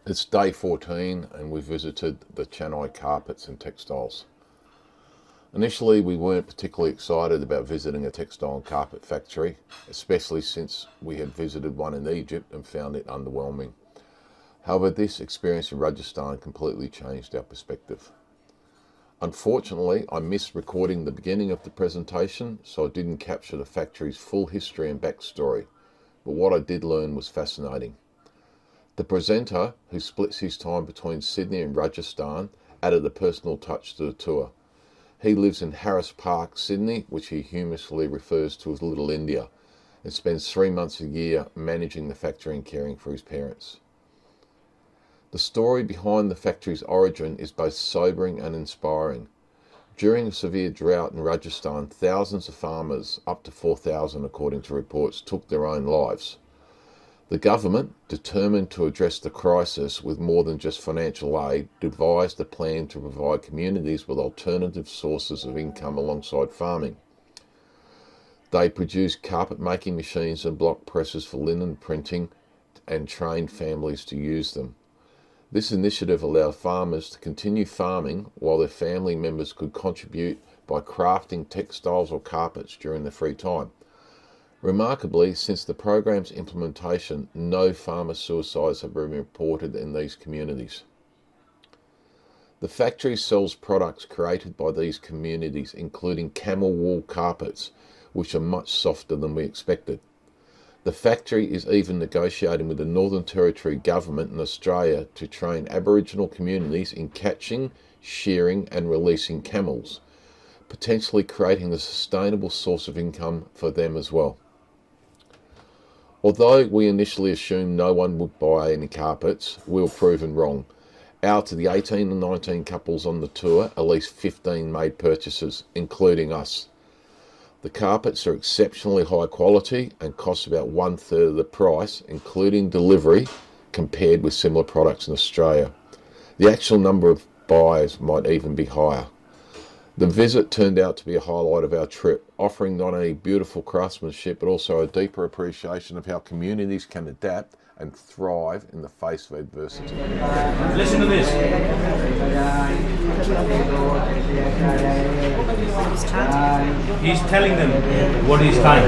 It's day 14 and we visited the Channi Carpets and Textiles. Initially we weren't particularly excited about visiting a textile and carpet factory, especially since we had visited one in Egypt and found it underwhelming. However, this experience in Rajasthan completely changed our perspective. Unfortunately, I missed recording the beginning of the presentation, so I didn't capture the factory's full history and backstory, but what I did learn was fascinating. The presenter, who splits his time between Sydney and Rajasthan, added a personal touch to the tour. He lives in Harris Park, Sydney, which he humorously refers to as Little India, and spends 3 months a year managing the factory and caring for his parents. The story behind the factory's origin is both sobering and inspiring. During a severe drought in Rajasthan, thousands of farmers, up to 4,000 according to reports, took their own lives. The government, determined to address the crisis with more than just financial aid, devised a plan to provide communities with alternative sources of income alongside farming. They produced carpet-making machines and block presses for linen printing and trained families to use them. This initiative allowed farmers to continue farming while their family members could contribute by crafting textiles or carpets during their free time. Remarkably, since the program's implementation, no farmer suicides have been reported in these communities. The factory sells products created by these communities, including camel wool carpets, which are much softer than we expected. The factory is even negotiating with the Northern Territory government in Australia to train Aboriginal communities in catching, shearing and releasing camels, potentially creating a sustainable source of income for them as well. Although we initially assumed no one would buy any carpets, we were proven wrong. Out of the 18 and 19 couples on the tour, at least 15 made purchases, including us. The carpets are exceptionally high quality and cost about 1/3 of the price, including delivery, compared with similar products in Australia. The actual number of buyers might even be higher. The visit turned out to be a highlight of our trip, offering not only beautiful craftsmanship but also a deeper appreciation of how communities can adapt and thrive in the face of adversity. Listen to this. He's telling them what he's trying.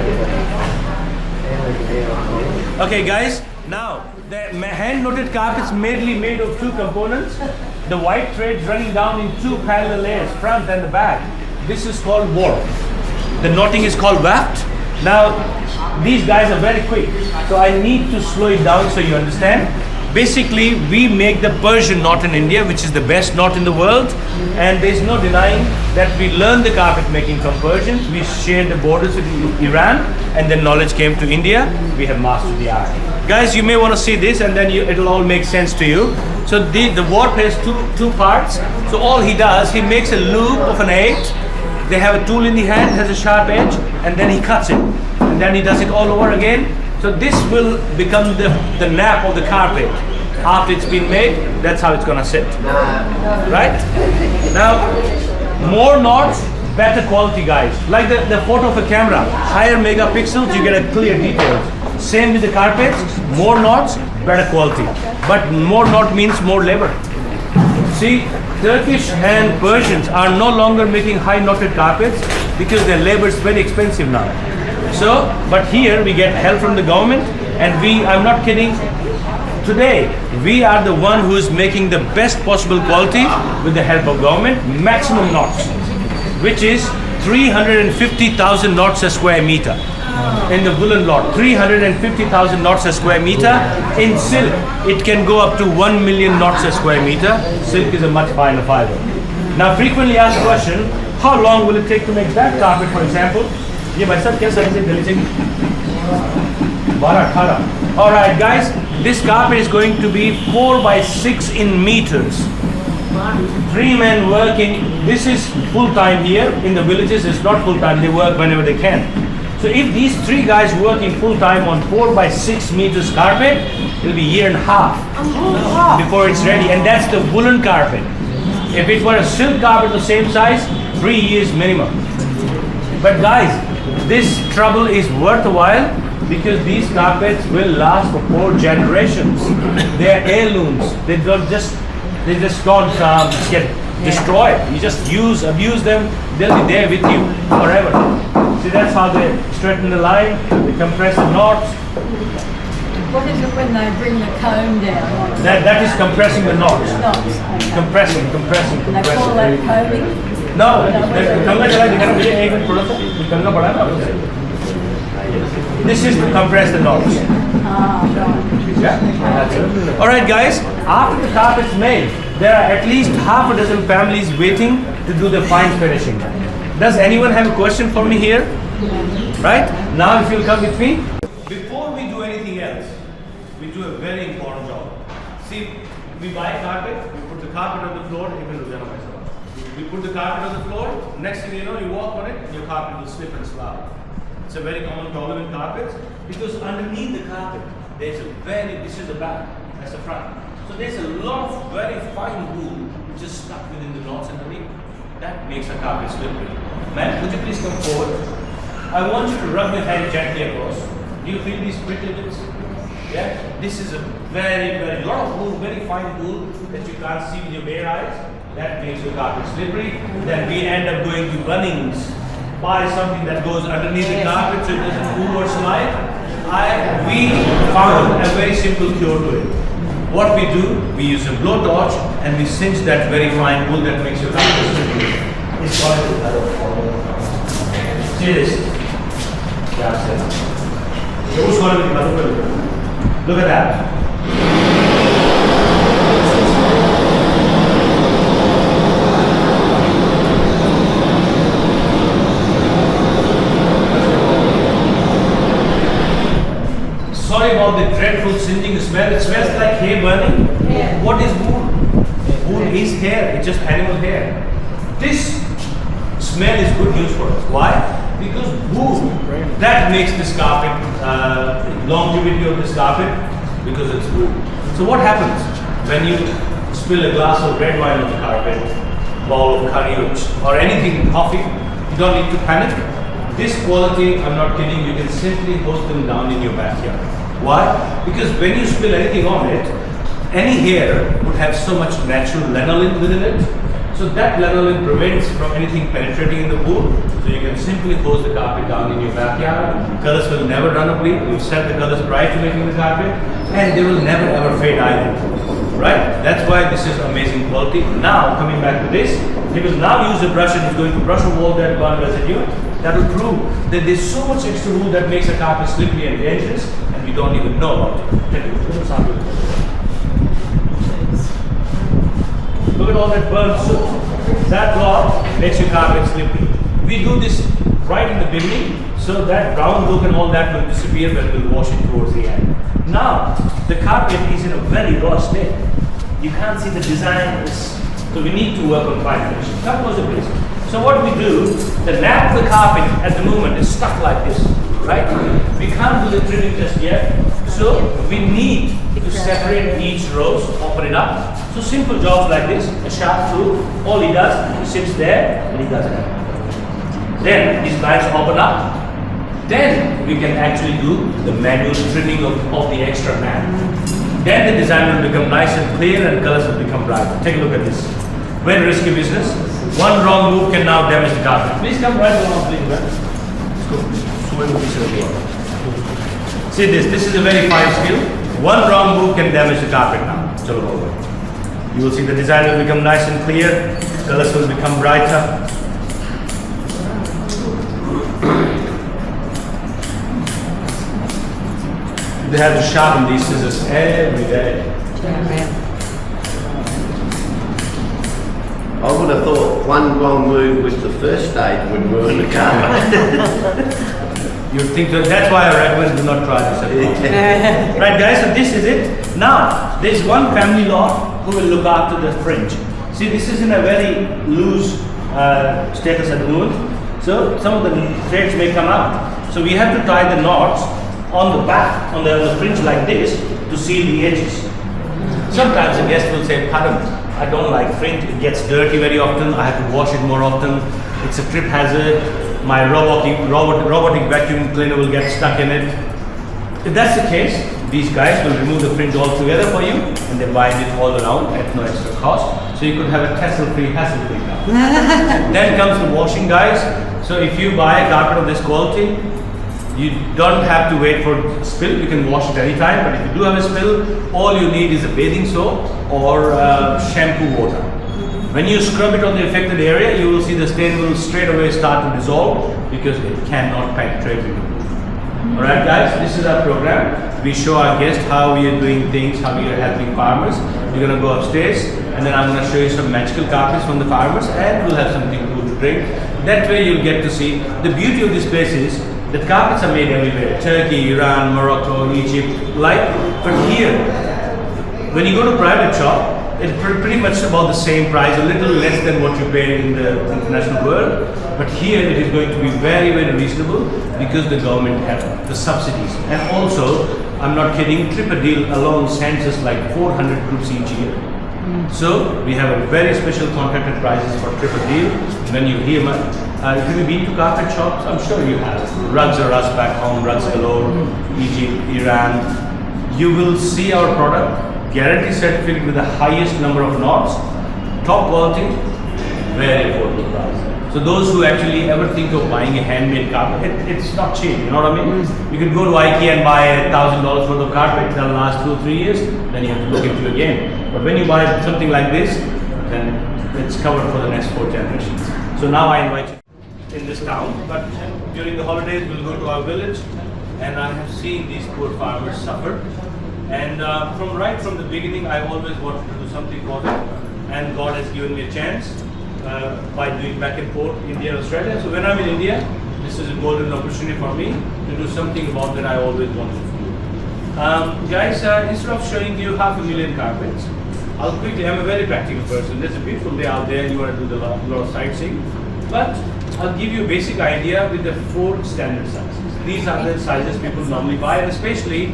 Okay guys, now the hand-knotted carpets mainly made of two components. The white threads running down in two parallel layers, front and the back. This is called warp. The knotting is called waft. Now, these guys are very quick, so I need to slow it down so you understand. Basically, we make the Persian knot in India, which is the best knot in the world, and there's no denying that we learned the carpet making from Persians. We shared the borders with Iran, and then knowledge came to India. We have mastered the art. Guys, you may want to see this, and then it'll all make sense to you. So the warp has two parts. So all he does, he makes a loop of an 8. They have a tool in the hand, has a sharp edge, and then he cuts it. And then he does it all over again. So this will become the nap of the carpet. After it's been made, that's how it's gonna sit. Right? Now, more knots, better quality, guys. Like the photo of a camera, higher megapixels, you get a clear details. Same with the carpets, more knots, better quality. But more knot means more labor. See, Turkish and Persians are no longer making high knotted carpets because their labor is very expensive now. So, but here we get help from the government, and I'm not kidding, today we are the one who is making the best possible quality with the help of government, maximum knots, which is 350,000 knots a square meter. In the woolen lot, 350,000 knots a square meter. In silk, it can go up to 1 million knots a square meter. Silk is a much finer fiber. Now, frequently asked question, how long will it take to make that carpet, for example? ये भाई साहब क्या size है गली से? 12-18. All right, guys, this carpet is going to be 4 by 6 in meters. 3 men working. This is full time here. In the villages, it's not full time. They work whenever they can. So if these 3 guys working full time on 4 by 6 meters carpet, it'll be 1.5 years before it's ready, and that's the woolen carpet. If it were a silk carpet the same size, 3 years minimum. But guys, this trouble is worthwhile because these carpets will last for 4 generations. They are heirlooms. They just don't get destroyed. You just abuse them. They'll be there with you forever. See, that's how they straighten the line. They compress the knots. What is it when they bring the comb down? That is compressing the knots. Knots, okay. Compressing. And they call that combing? No, this is to compress the knots. Ah, right. Yeah, that's it. All right, guys. After the carpet's made, there are at least half a dozen families waiting to do the fine finishing. Does anyone have a question for me here? Right now, if you'll come with me. Before we do anything else, we do a very important job. See, we buy carpet, we put the carpet on the floor, we put the carpet on the floor, next thing you know, you walk on it, your carpet will slip and slide. It's a very common problem in carpets because underneath the carpet, this is the back, that's the front. So there's a lot of very fine wool which is stuck within the knots underneath. That makes the carpet slippery. Ma'am, could you please come forward? I want you to rub your hand gently across. Do you feel these prickly bits? Yeah? This is a very lot of wool, very fine wool that you can't see with your bare eyes. That makes your carpet slippery. Then we end up going to Bunnings, buy something that goes underneath the carpet so it doesn't move or slide. We found a very simple cure to it. What we do, we use a blowtorch and we cinch that very fine wool that makes your carpet slippery. It's called see this? Look at that. Sorry about the dreadful singeing smell. It smells like hair burning. Yeah. What is wool? Wool is hair. It's just animal hair. This smell is good news for us. Why? Because wool, that makes this carpet, longevity of this carpet, because it's wool. So what happens when you spill a glass of red wine on the carpet, bowl of curry or anything, coffee, you don't need to panic. This quality, I'm not kidding, you can simply hose them down in your backyard. Why? Because when you spill anything on it, any hair would have so much natural lanolin within it. So that lanolin prevents from anything penetrating in the wool. So you can simply hose the carpet down in your backyard. Colors will never run a bleed. We've set the colors prior to making the carpet, and they will never ever fade either. Right? That's why this is amazing quality. Now, coming back to this, because now use a brush and it's going to brush a wall that burn residue. That will prove that there's so much extra wool that makes a carpet slippery and dangerous, and we don't even know about it. Look at all that burnt soot. That block makes your carpet slippery. We do this right in the beginning, so that brown look and all that will disappear when we'll wash it towards the end. Now, the carpet is in a very raw state. You can't see the designs, so we need to work on fine finishing. Come closer, please. So what we do, the nap of the carpet at the moment is stuck like this, right? We can't do the trimming just yet, so we need to separate each rows, open it up. So simple jobs like this, a sharp tool, all he does, he sits there and he does it. Then these lines open up. Then we can actually do the manual trimming of the extra mat. Then the design will become nice and clear and colors will become bright. Take a look at this. Very risky business. One wrong move can now damage the carpet. Please come right along, please. See this is a very fine skill. One wrong move can damage the carpet now. Chalo over. You will see the design will become nice and clear. Colors will become brighter. They have to sharpen these scissors every day. I would have thought one wrong move with the first stage would ruin the carpet. You think that's why I recommend do not try this at home. Right guys, so this is it. Now, there's one family lot who will look after the fringe. See, this is in a very loose status at the moment. So some of the threads may come out. So we have to tie the knots on the back, on the fringe like this to seal the edges. Sometimes a guest will say, pardon, I don't like fringe, it gets dirty very often, I have to wash it more often, it's a trip hazard, my robotic vacuum cleaner will get stuck in it. If that's the case, these guys will remove the fringe altogether for you and they bind it all around at no extra cost. So you could have a tassel-free, hassle-free carpet. Then comes the washing, guys. So if you buy a carpet of this quality, you don't have to wait for spill. You can wash it anytime. But if you do have a spill, all you need is a bathing soap or shampoo water. When you scrub it on the affected area, you will see the stain will straight away start to dissolve because it cannot penetrate with the Alright guys, this is our program. We show our guests how we are doing things, how we are helping farmers. We're going to go upstairs and then I'm going to show you some magical carpets from the farmers and we'll have something cool to drink. That way you'll get to see the beauty of this place is that carpets are made everywhere. Turkey, Iran, Morocco, Egypt, but here, when you go to a private shop, it's pretty much about the same price, a little less than what you pay in the international world. But here it is going to be very, very reasonable because the government has the subsidies. And also, I'm not kidding, Tripper Deal alone sends us like 400 groups each year. So we have a very special contracted prices for Tripper Deal. When you hear, have you been to carpet shops? I'm sure you have. Rugs are us back home, rugs galore, Egypt, Iran. You will see our product. Guarantee certificate with the highest number of knots, top quality, very affordable price. So those who actually ever think of buying a handmade carpet, it's not cheap, you know what I mean? You can go to IKEA and buy $1,000 worth of carpet that'll last 2 or 3 years, then you have to look into it again. But when you buy something like this, then it's covered for the next 4 generations. So now I invite you in this town, but during the holidays we'll go to our village and I have seen these poor farmers suffer. And right from the beginning, I always wanted to do something for them, and God has given me a chance by doing back and forth India and Australia. So when I'm in India, this is a golden opportunity for me to do something about that I always wanted to do. Guys, instead of showing you 500,000 carpets, I'm a very practical person. There's a beautiful day out there, you want to do a lot of sightseeing, but I'll give you a basic idea with the 4 standard sizes. These are the sizes people normally buy, and especially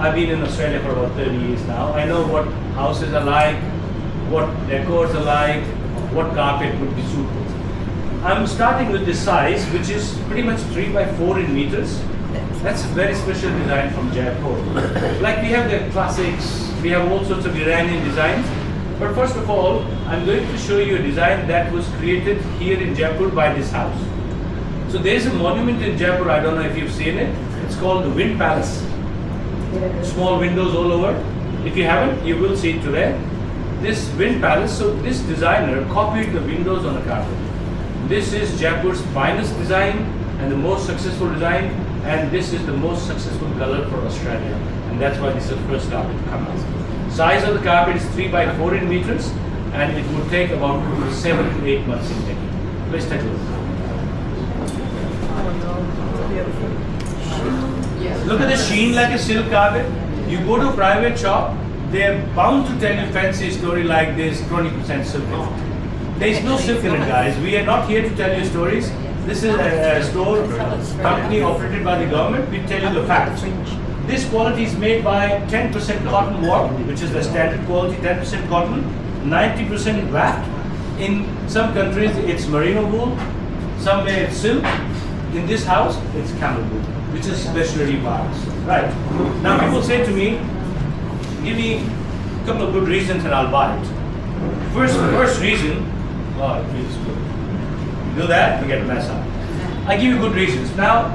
I've been in Australia for about 30 years now. I know what houses are like, what decors are like, what carpet would be suitable. I'm starting with this size, which is pretty much 3 by 4 in meters. That's a very special design from Jaipur. Like we have the classics, we have all sorts of Iranian designs. But first of all, I'm going to show you a design that was created here in Jaipur by this house. So there's a monument in Jaipur, I don't know if you've seen it. It's called the Wind Palace. Small windows all over. If you haven't, you will see it today. This Wind Palace, so this designer copied the windows on the carpet. This is Jaipur's finest design and the most successful design, and this is the most successful color for Australia. And that's why this is the first carpet to come out. Size of the carpet is 3 by 4 in meters, and it would take about 7 to 8 months in making. Please take a look. Look at the sheen like a silk carpet. You go to a private shop, they're bound to tell you fancy story like this, 20% silk in it. There is no silk in it, guys. We are not here to tell you stories. This is a store company operated by the government. We tell you the facts. This quality is made by 10% cotton warp, which is the standard quality, 10% cotton, 90% waft. In some countries, it's merino wool. Somewhere it's silk. In this house, it's camel wool, which is specialty parts. Right. Now people say to me, give me a couple of good reasons and I'll buy it. First reason, oh, it feels good. You do that, you get a mess up. I give you good reasons. Now,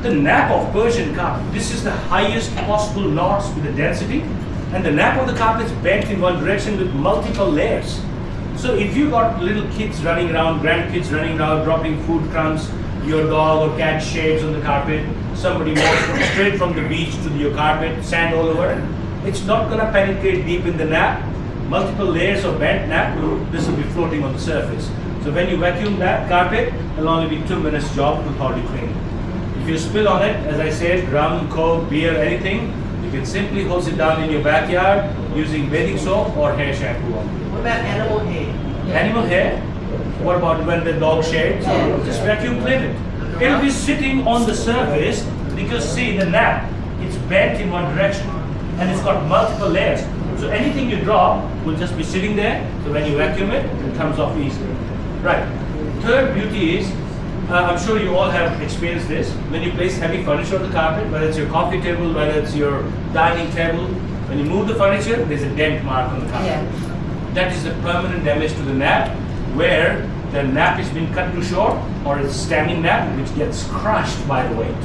the nap of Persian carpet, this is the highest possible knots with the density, and the nap of the carpet is bent in one direction with multiple layers. So if you got little kids running around, grandkids running around, dropping food crumbs, your dog or cat shades on the carpet, somebody walks straight from the beach to your carpet, sand all over it, it's not going to penetrate deep in the nap. Multiple layers of bent nap, this will be floating on the surface. So when you vacuum that carpet, it'll only be 2 minutes job to thoroughly clean it. If you spill on it, as I said, rum, coke, beer, anything, you can simply hose it down in your backyard using bathing soap or hair shampoo. What about animal hair? Animal hair? What about when the dog sheds? Just vacuum clean it. It'll be sitting on the surface because see the nap, it's bent in one direction and it's got multiple layers. So anything you drop will just be sitting there. So when you vacuum it, it comes off easily. Right. Third beauty is I'm sure you all have experienced this. When you place heavy furniture on the carpet, whether it's your coffee table, whether it's your dining table, when you move the furniture, there's a dent mark on the carpet. Yeah. That is the permanent damage to the nap, where the nap is being cut too short, or it's standing nap, which gets crushed by the weight.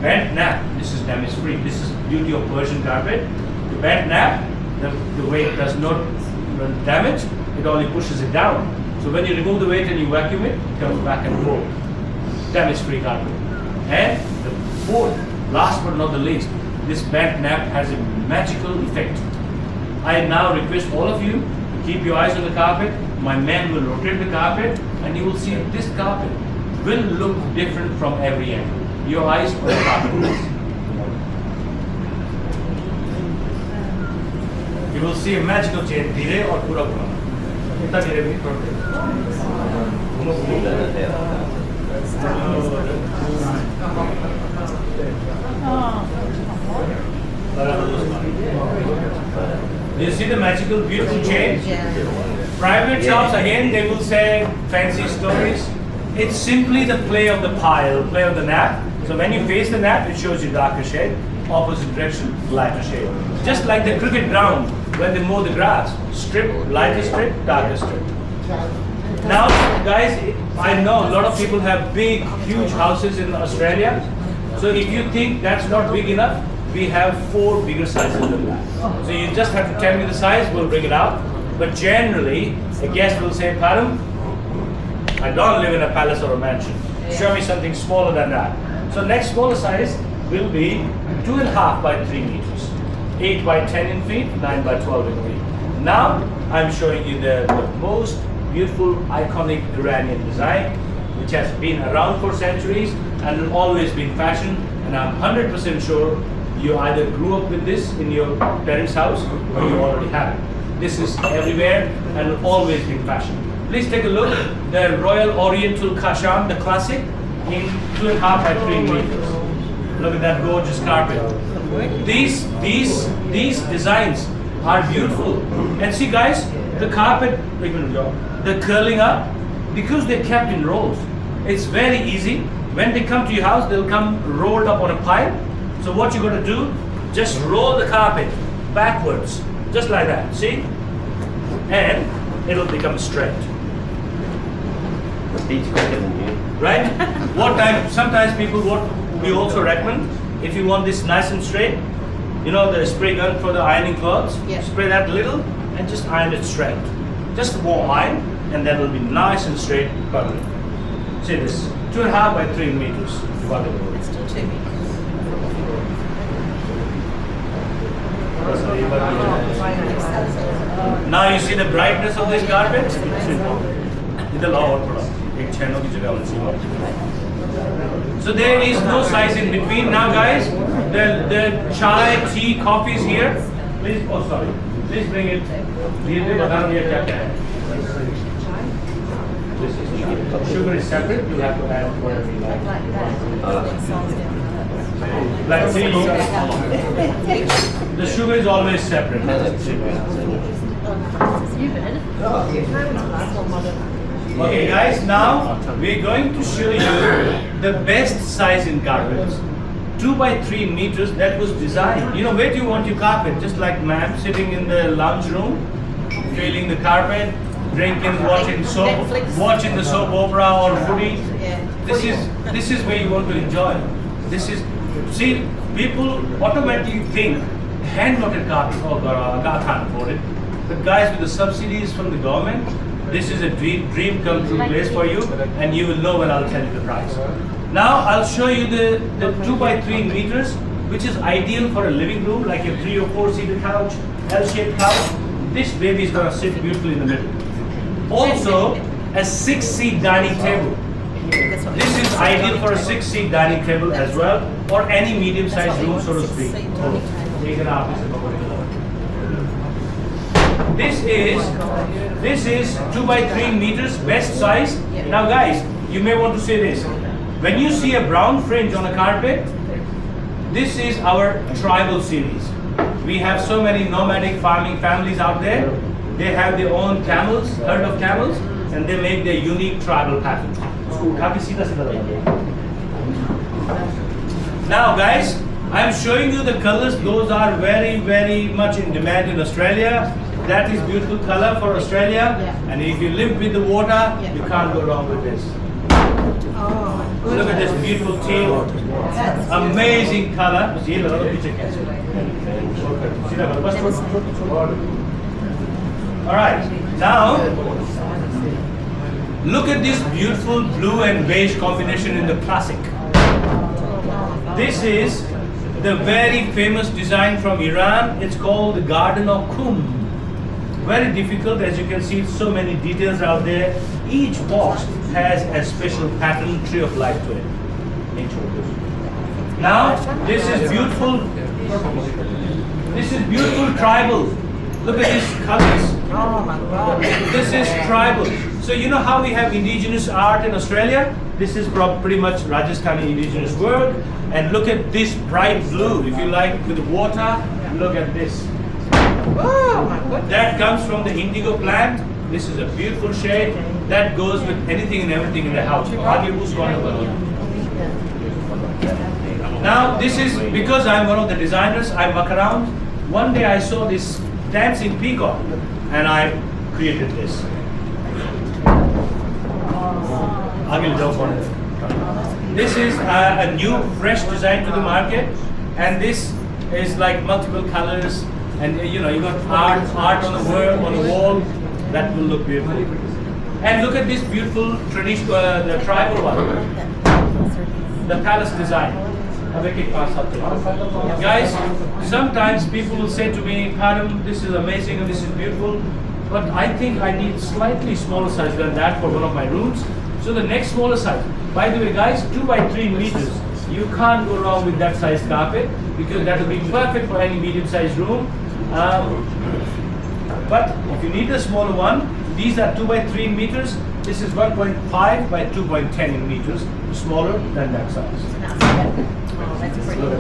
Bent nap, this is damage free. This is beauty of Persian carpet. The bent nap, the weight does not damage, it only pushes it down. So when you remove the weight and you vacuum it, it comes back and forth. Damage free carpet. And the fourth, last but not the least, this bent nap has a magical effect. I now request all of you to keep your eyes on the carpet. My man will rotate the carpet and you will see this carpet will look different from every angle. Your eyes on the carpet, please. You will see a magical change. धीरे और पूरा पूरा. इतना धीरे भी थोड़ा. Do you see the magical, beautiful change? Private shops, again, they will say fancy stories. It's simply the play of the pile, play of the nap. So when you face the nap, it shows you darker shade, opposite direction, lighter shade. Just like the cricket ground, when they mow the grass, strip, lighter strip, darker strip. Now, guys, I know a lot of people have big, huge houses in Australia. So if you think that's not big enough, we have 4 bigger sizes than that. So you just have to tell me the size, we'll bring it out. But generally, a guest will say, Param, I don't live in a palace or a mansion. Show me something smaller than that. So next smaller size will be 2.5 by 3 meters, 8 by 10 in feet, 9 by 12 in feet. Now I'm showing you the most beautiful, iconic Iranian design, which has been around for centuries and will always be in fashion. And I'm 100% sure you either grew up with this in your parents' house or you already have it. This is everywhere and will always be in fashion. Please take a look. The Royal Oriental Kashan, the classic, in 2.5 by 3 meters. Look at that gorgeous carpet. These designs are beautiful. And see, guys, the carpet, the curling up, because they're kept in rolls. It's very easy. When they come to your house, they'll come rolled up on a pile. So what you're going to do, just roll the carpet backwards, just like that, see? And it'll become straight. Right? What time, sometimes people, what we also recommend, if you want this nice and straight, you know the spray gun for the ironing clothes, spray that little and just iron it straight. Just a warm iron and then it'll be nice and straight, perfect. See this, 2.5 by 3 meters. It's still 2 meters. Now you see the brightness of this carpet? So there is no size in between. Now guys, the chai, tea, coffee is here. Please, oh sorry, please bring it. Sugar is separate, you have to add whatever you like. Like tea, the sugar is always separate. Okay guys, now we're going to show you the best size in carpets. 2 by 3 meters that was designed. You know, where do you want your carpet? Just like ma'am sitting in the lounge room, feeling the carpet, drinking, watching the soap opera or footy. This is where you want to enjoy. This is, see, people automatically think hand-knotted carpet, oh God, I can't afford it. But guys, with the subsidies from the government, this is a dream come true place for you, and you will know when I'll tell you the price. Now I'll show you the 2 by 3 meters, which is ideal for a living room, like a 3 or 4 seater couch, L-shaped couch. This baby is gonna sit beautifully in the middle. Also, a 6-seat dining table. This is ideal for a 6-seat dining table as well, or any medium-sized room, so to speak. This is 2 by 3 meters, best size. Now guys, you may want to say this. When you see a brown fringe on a carpet, this is our tribal series. We have so many nomadic farming families out there. They have their own camels, herd of camels, and they make their unique tribal patterns. उसको उठा के सीधा सीधा लगा दो. Now guys, I am showing you the colors. Those are very much in demand in Australia. That is beautiful color for Australia. Yeah. And if you live with the water, Yeah. you can't go wrong with this. Look at this beautiful teal. That's Amazing color. ये लगा दो पीछे कैसे. Alright, now look at this beautiful blue and beige combination in the classic. This is the very famous design from Iran. It's called the Garden of Kum. Very difficult, as you can see, so many details out there. Each box has a special pattern, tree of life to it. Now, this is beautiful. This is beautiful tribal. Look at these colors. Oh my God. This is tribal. So you know how we have indigenous art in Australia? This is pretty much Rajasthani indigenous work. And look at this bright blue. If you like with water, look at this. Oh my goodness. That comes from the indigo plant. This is a beautiful shade. That goes with anything and everything in the house. Now this is because I'm one of the designers. I walk around. One day I saw this dancing peacock, and I created this. This is a new, fresh design to the market, and this is like multiple colors, and you know you got art on the wall that will look beautiful. And look at this beautiful traditional, the tribal one, the palace design. Guys, sometimes people will say to me, Padam, this is amazing and this is beautiful, but I think I need slightly smaller size than that for one of my rooms. So the next smaller size. By the way, guys, 2 by 3 meters. You can't go wrong with that size carpet because that will be perfect for any medium-sized room. But if you need a smaller one, these are 2 by 3 meters. This is 1.5 by 2.10 meters, smaller than that size. That's pretty good.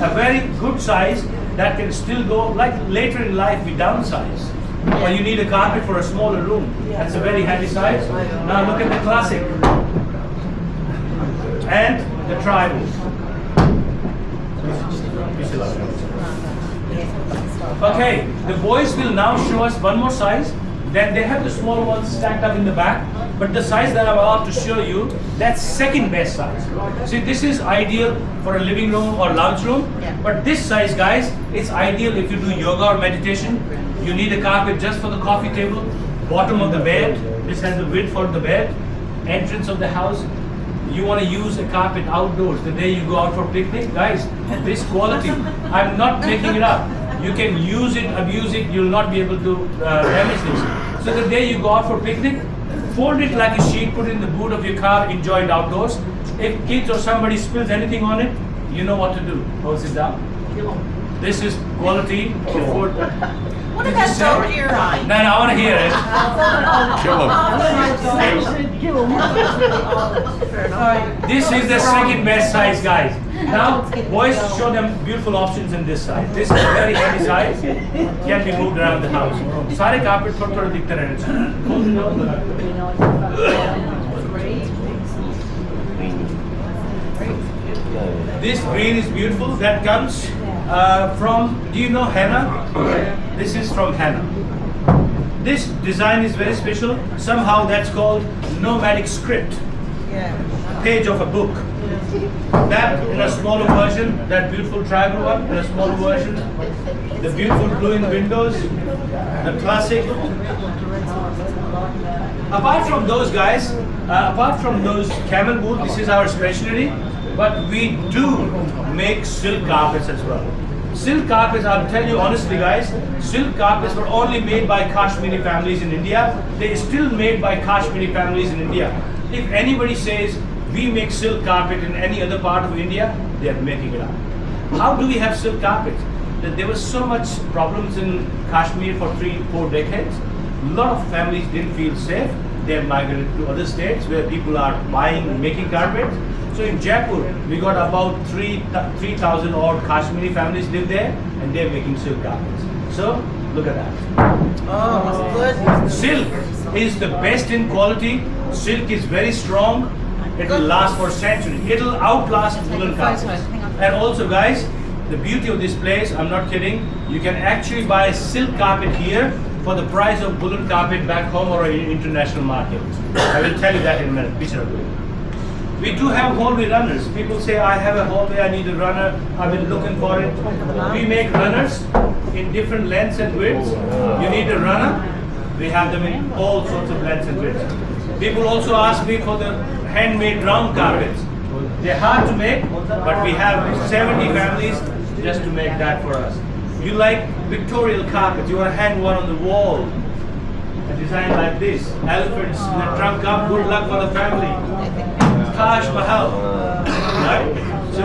A very good size that can still go, like later in life we downsize. Or you need a carpet for a smaller room. That's a very handy size. Now look at the classic. And the tribal. Okay, the boys will now show us one more size. Then they have the smaller ones stacked up in the back. But the size that I'm about to show you, that's second best size. See, this is ideal for a living room or lounge room. Yeah. But this size, guys, it's ideal if you do yoga or meditation. You need a carpet just for the coffee table, bottom of the bed. This has the width for the bed, entrance of the house. You want to use a carpet outdoors the day you go out for picnic, guys. This quality, I'm not making it up. You can use it, abuse it. You'll not be able to damage this. So the day you go out for picnic, fold it like a sheet, put it in the boot of your car, enjoy it outdoors. If kids or somebody spills anything on it, you know what to do. Hose it down. This is quality of food. What about over your eye? No, I want to hear it. This is the second best size, guys. Now, boys, show them beautiful options in this size. This is a very heavy size. Can be moved around the house. सारे carpet थोड़ा दिखते रहने चाहिए. This green is beautiful. That comes from, do you know henna? This is from henna. This design is very special. Somehow that's called nomadic script. Page of a book. That in a smaller version, that beautiful tribal one in a smaller version. The beautiful blue in windows. The classic. Apart from those guys, apart from those camel wool, this is our specialty. But we do make silk carpets as well. Silk carpets, I'll tell you honestly guys, silk carpets were only made by Kashmiri families in India. They are still made by Kashmiri families in India. If anybody says we make silk carpet in any other part of India, they are making it up. How do we have silk carpets? There was so much problems in Kashmir for 3-4 decades. A lot of families didn't feel safe. They have migrated to other states where people are buying and making carpets. So in Jaipur, we got about 3,000 odd Kashmiri families live there, and they're making silk carpets. So Look at that. Oh, good. Silk is the best in quality. Silk is very strong. It will last for centuries. It will outlast woolen carpets. And also, guys, the beauty of this place, I'm not kidding, you can actually buy a silk carpet here for the price of woolen carpet back home or in international market. I will tell you that in a minute. We do have hallway runners. People say, I have a hallway, I need a runner, I've been looking for it. We make runners in different lengths and widths. You need a runner, we have them in all sorts of lengths and widths. People also ask me for the handmade round carpets. They're hard to make, but we have 70 families just to make that for us. You like Victorian carpets, you want to hang one on the wall. A design like this, elephants in the trunk up, good luck for the family. Taj Mahal, right? So,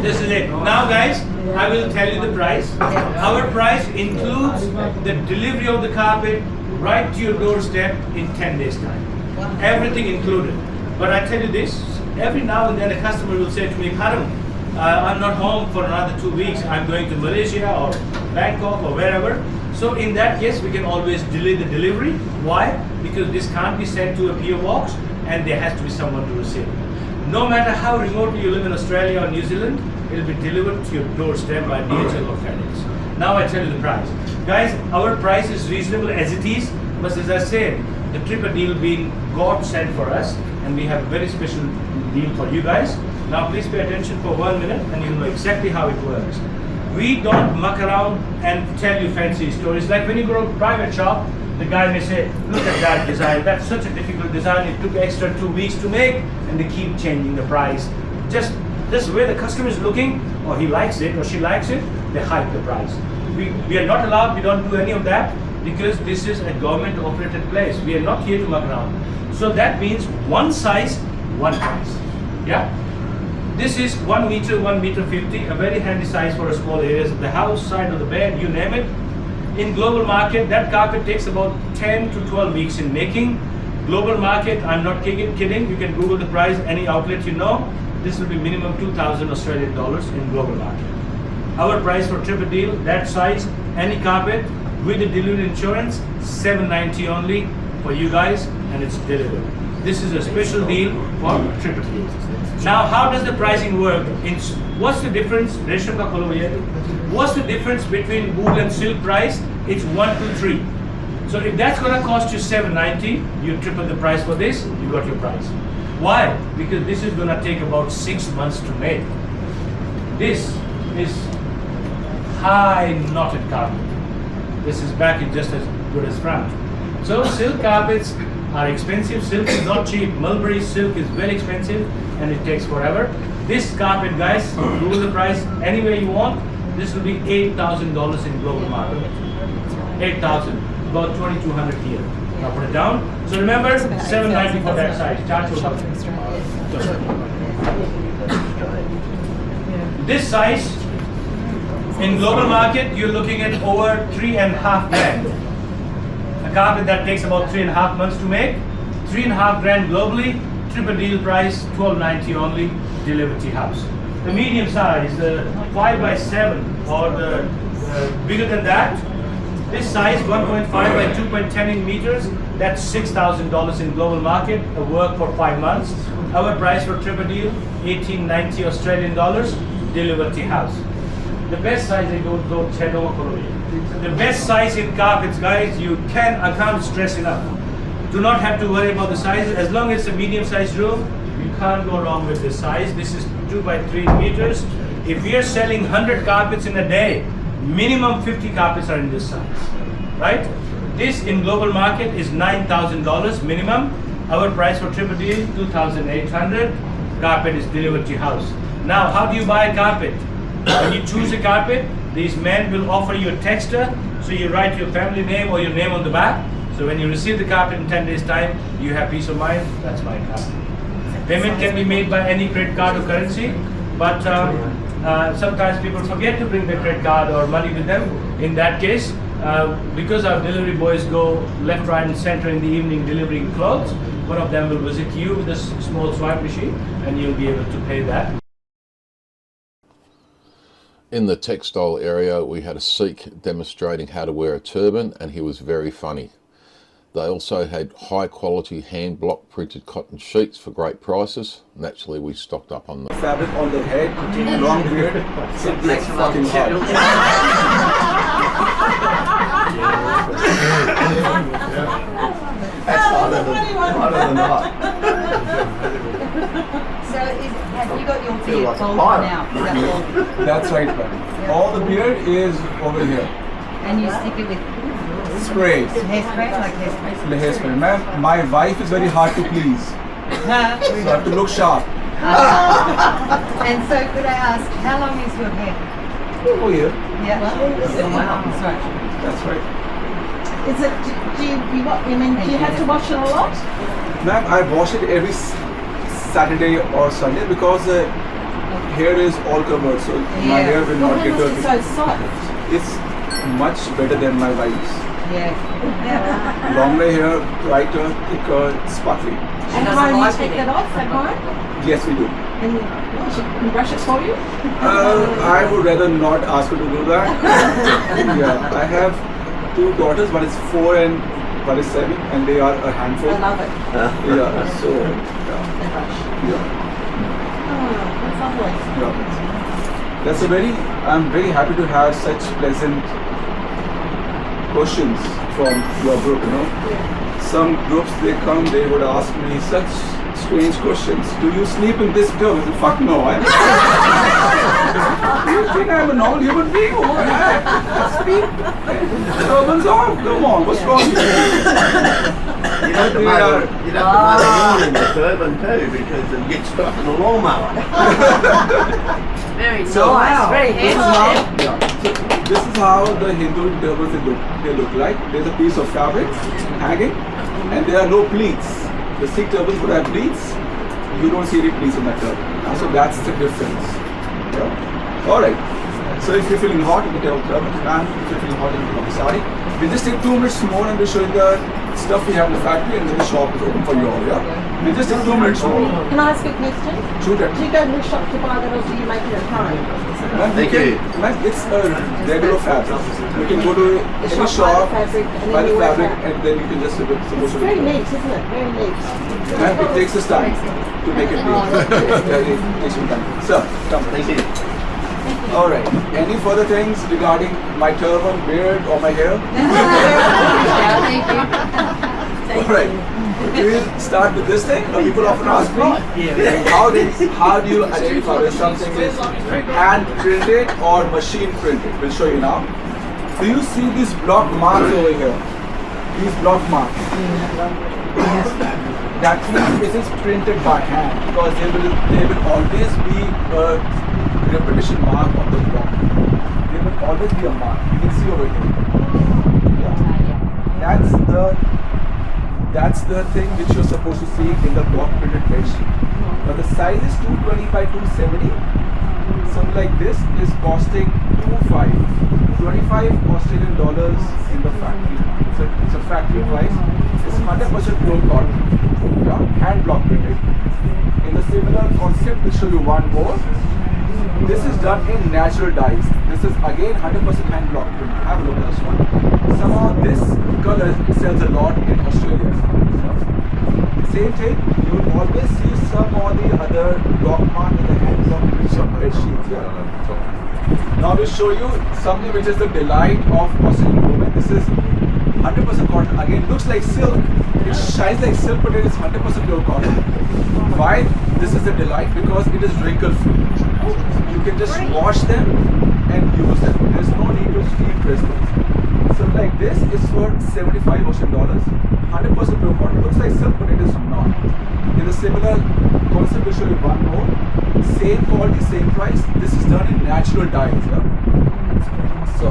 this is it. Now guys, I will tell you the price. Our price includes the delivery of the carpet right to your doorstep in 10 days time. Everything included. But I tell you this, every now and then a customer will say to me, Haram, I'm not home for another 2 weeks. I'm going to Malaysia or Bangkok or wherever. So in that case, we can always delay the delivery. Why? Because this can't be sent to a PO box and there has to be someone to receive it. No matter how remotely you live in Australia or New Zealand, it will be delivered to your doorstep by DHL or FedEx. Now I tell you the price. Guys, our price is reasonable as it is, but as I said, the tripper deal being God sent for us, and we have a very special deal for you guys. Now please pay attention for 1 minute and you'll know exactly how it works. We don't muck around and tell you fancy stories. Like when you go to a private shop, the guy may say, look at that design, that's such a difficult design, it took extra 2 weeks to make, and they keep changing the price. Just this way the customer is looking, or he likes it, or she likes it, they hike the price. We are not allowed, we don't do any of that, because this is a government operated place. We are not here to muck around. So that means one size, one price. Yeah? This is 1 meter, 1 meter 50, a very handy size for a small areas of the house, side of the bed, you name it. In global market, that carpet takes about 10 to 12 weeks in making. Global market, I'm not kidding, you can Google the price, any outlet you know, this will be minimum 2,000 Australian dollars in global market. Our price for triple deal, that size, any carpet, with the delivery insurance, $790 only for you guys, and it's delivered. This is a special deal for triple deal. Now, how does the pricing work? What's the difference? What's the difference between wool and silk price? It's 1, 2, 3. So if that's gonna cost you $790, you triple the price for this, you got your price. Why? Because this is gonna take about 6 months to make. This is high knotted carpet. This is back is just as good as front. So silk carpets are expensive. Silk is not cheap. Mulberry silk is very expensive and it takes forever. This carpet, guys, Google the price any way you want. This will be $8,000 in global market. 8,000, about 2,200 here. Now put it down. So remember, $790 for that size. Charge for this size in global market, you're looking at over 3.5 grand. A carpet that takes about 3.5 months to make, 3.5 grand globally, triple deal price, $1,290 only, delivered to your house. The medium size, the 5x7 or the bigger than that, this size 1.5 by 2.10 meters, that's $6,000 in global market, a work for 5 months. Our price for triple deal, 1890 Australian dollars, delivered to your house. The best size, the best size in carpets, guys, I can't stress enough. Do not have to worry about the size. As long as it's a medium sized room, you can't go wrong with this size. This is 2 by 3 meters. If we are selling 100 carpets in a day, minimum 50 carpets are in this size, right? This in global market is $9,000 minimum. Our price for triple deal, $2,800. Carpet is delivered to your house. Now, how do you buy a carpet? When you choose a carpet, these men will offer you a texter, so you write your family name or your name on the back. So when you receive the carpet in 10 days time, you have peace of mind, that's my carpet. Payment can be made by any credit card or currency, but sometimes people forget to bring their credit card or money with them. In that case, because our delivery boys go left, right and center in the evening delivering clothes, one of them will visit you with a small swipe machine and you'll be able to pay that. In the textile area, we had a Sikh demonstrating how to wear a turban, and he was very funny. They also had high quality hand block printed cotton sheets for great prices. Naturally, we stocked up on them. Fabric on the head, long beard, it gets fucking hot. That's harder than hot. So have you got your Feel beard like a bald pirate. now? Is that all? That's right, man. All the beard is over here. And you stick it with Sprays. hairspray, like hairspray? The hairspray. Ma'am, my wife is very hard to please. So I have to look sharp. And so could I ask, how long is your hair? Oh yeah, Yeah. Wow. Sorry. that's right. Is it? Do you have to wash it a lot? Ma'am, I wash it every Saturday or Sunday because hair is all covered, so my hair will Well, not how get must it dirty. so soft? It's much better than my wife's. Yeah. Longer hair, brighter, thicker, sparkly. And how do you take that off at home? Yes, we do. And she can brush it for you? I would rather not ask her to do that. Yeah, I have 2 daughters, one is 4 and one is 7, and they are a handful. I love it. Yeah, so yeah, Oh, that's lovely. yeah. I'm very happy to have such pleasant questions from your group, you know. Some groups they come, they would ask me such strange questions. Do you sleep in this tub? I said, fuck no. You think I'm a normal human being? Oh, I sleep. Turbans off. Come on, what's wrong with you? You'd have to mow the lawn in the turban too because it gets stuck in the lawnmower. Very So, nice. Very This is handsome. how, this is how the Hindu turbans they look like. There's a piece of fabric hanging, and there are no pleats. The Sikh turbans would have pleats. You don't see any pleats in that turban. So that's the difference. Yeah. All right. So if you're feeling hot, you can tell turban. And if you're feeling hot, you can put sari. We'll just take 2 minutes more, and we'll show you the stuff we have in the factory, and then the shop is open for you all. Yeah. We'll just take 2 minutes more. Can I ask a question? Shoot it. Do you go to the shop to buy that or do you make it at home? Ma'am, Thank you. Ma'am, it's a regular fabric. You can go to any shop, buy the fabric and buy then the you work fabric, out. and then you can just It's very neat, isn't it? Very neat. Ma'am, it takes us time to make it neat. It takes some time. So, come. Thank you. All right. Any further things regarding my turban, beard, or my hair? Thank you. All right. We'll start with this thing. People often ask me, how do you identify whether something is hand printed or machine printed? We'll show you now. Do you see these block marks over here? These block marks. That means it is printed by hand because there will always be a repetition mark on the block. There will always be a mark. You can see over here. Yeah. That's the thing which you're supposed to see in the block printed bed sheet. But the size is 220 by 270. Something like this is costing 25 Australian dollars in the factory. It's a factory price. It's 100% pure cotton. Yeah, hand block printed. In the similar concept, we'll show you one more. This is done in natural dyes. This is again 100% hand block printed. Have a look at this one. Somehow this color sells a lot in Australia. Same thing, you will always see some or the other block mark in the hand block printed bed sheets. Now we'll show you something which is the delight of Australian women. This is 100% cotton. Again, looks like silk. It shines like silk, but it is 100% pure cotton. Why this is the delight? Because it is wrinkle free. You can just wash them and use them. There's no need to steam press them. So like this is for $75 Australian, 100% pure cotton. Looks like silk, but it is not. In a similar concept, we'll show you one more. Same quality, same price. This is done in natural dyes. Yeah? So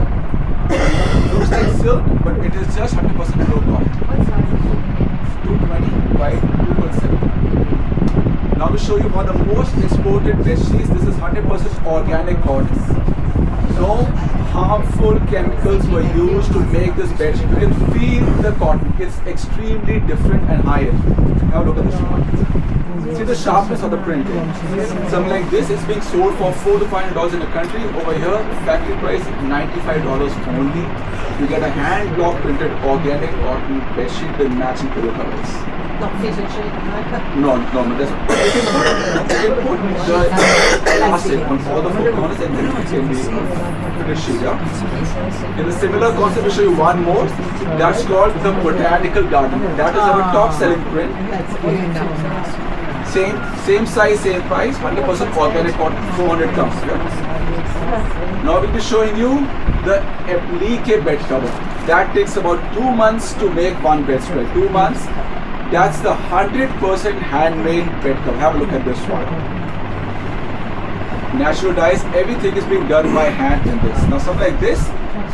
looks like silk, but it is just 100% pure cotton. 220 by 2.7. Now we show you one of the most exported bed sheets. This is 100% organic cotton. No harmful chemicals were used to make this bed sheet. You can feel the cotton. It's extremely different and high end. Have a look at this one. See the sharpness of the print. Something like this is being sold for $400 to $500 in the country. Over here, factory price $95 only. You get a hand block printed organic cotton bed sheet with matching pillow covers. Not fitted sheet, No, but that's you can put the elastic on all the four corners and then it can be fitted sheet. Yeah? In a similar concept, we'll show you one more. That's called the Botanical Garden. That is our top selling print. Same size, same price, 100% organic cotton, 400 tons. Yeah? Now we'll be showing you the applique bed cover. That takes about 2 months to make one bedspread. 2 months. That's the 100% handmade bed cover. Have a look at this one. Natural dyes, everything is being done by hand in this. Now something like this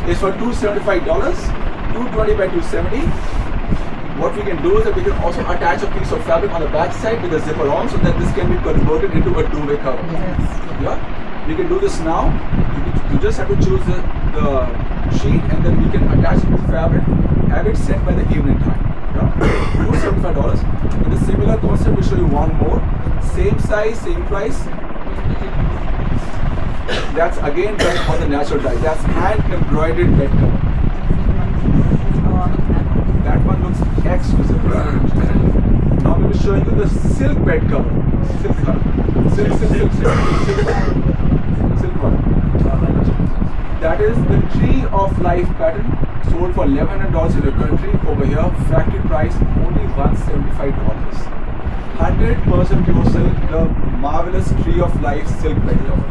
is for $275, $220 by $270. What we can do is that we can also attach a piece of fabric on the back side with a zipper on so that this can be converted into a duvet cover. Yeah? We can do this now. You just have to choose the sheet and then we can attach it to fabric, have it sent by the evening time. Yeah? $275. In a similar concept, we'll show you one more. Same size, same price. That's again done for the natural dye. That's hand embroidered bed cover. That one looks exquisite. Now we'll be showing you the silk bed cover. Silk one. That is the Tree of Life pattern, sold for $1,100 in the country. Over here, factory price only $175. 100% pure silk, the marvelous Tree of Life silk bed cover.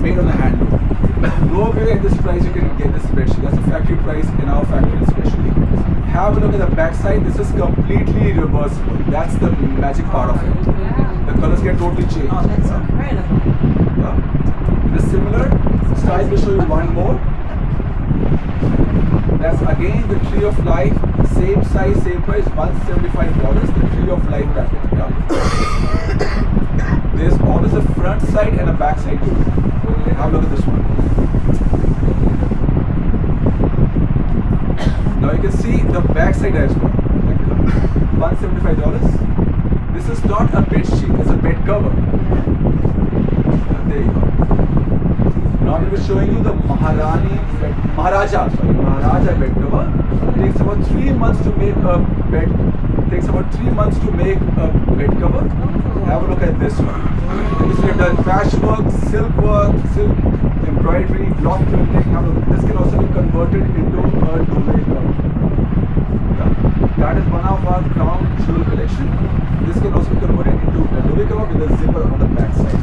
Made on the hand. Nowhere at this price you can get this bedsheet. That's the factory price in our factory especially. Have a look at the back side. This is completely reversible. That's the magic part of it. The colors get totally changed. Oh, that's incredible. Yeah. In a similar style, we'll show you one more. That's again the Tree of Life, same size, same price, $175. The Tree of Life pattern. Yeah. There's always a front side and a back side too. Have a look at this one. Now you can see the back side as well. $175. This is not a bed sheet, it's a bed cover. There you go. Now we will showing you the Maharaja bed cover. It takes about 3 months to make a bed. Takes about 3 months to make a bed cover. Have a look at this one. This is done patchwork, silk work, silk embroidery, block printing. This can also be converted into a duvet cover. Yeah. That is one of our crown jewel collection. This can also be converted into a duvet cover with a zipper on the back side.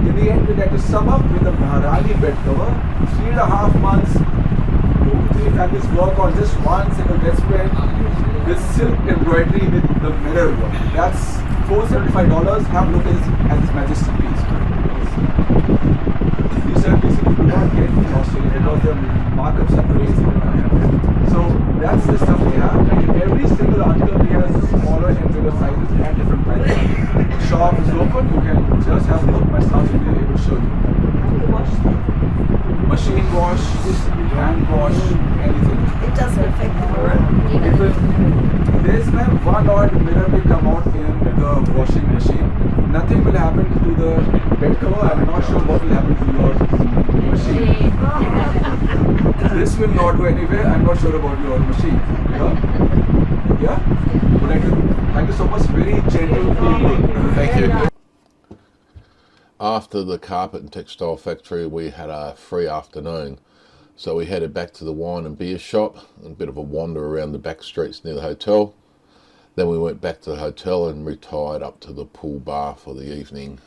In the end, we like to sum up with the Maharani bed cover. 3.5 months. 2-3 families work on just one single bedspread with silk embroidery with the mirror work. That's $475. Have a look at this majestic piece. These are pieces you do not get in Australia because the markups are crazy. So that's the stuff we have. And in every single article we have smaller and bigger sizes and different prices. Shop is open. You can just have a look. My staff will be able to show you. Machine wash, hand wash, anything. It doesn't affect the mirror. This time one odd mirror will come out in the washing machine. Nothing will happen to the bed cover. I'm not sure what will happen to your machine. This will not go anywhere. I'm not sure about your machine. Yeah? Would like to thank you so much. Very gentle people. Thank you. After the carpet and textile factory, we had a free afternoon. So we headed back to the wine and beer shop, a bit of a wander around the back streets near the hotel. Then we went back to the hotel and retired up to the pool bar for the evening.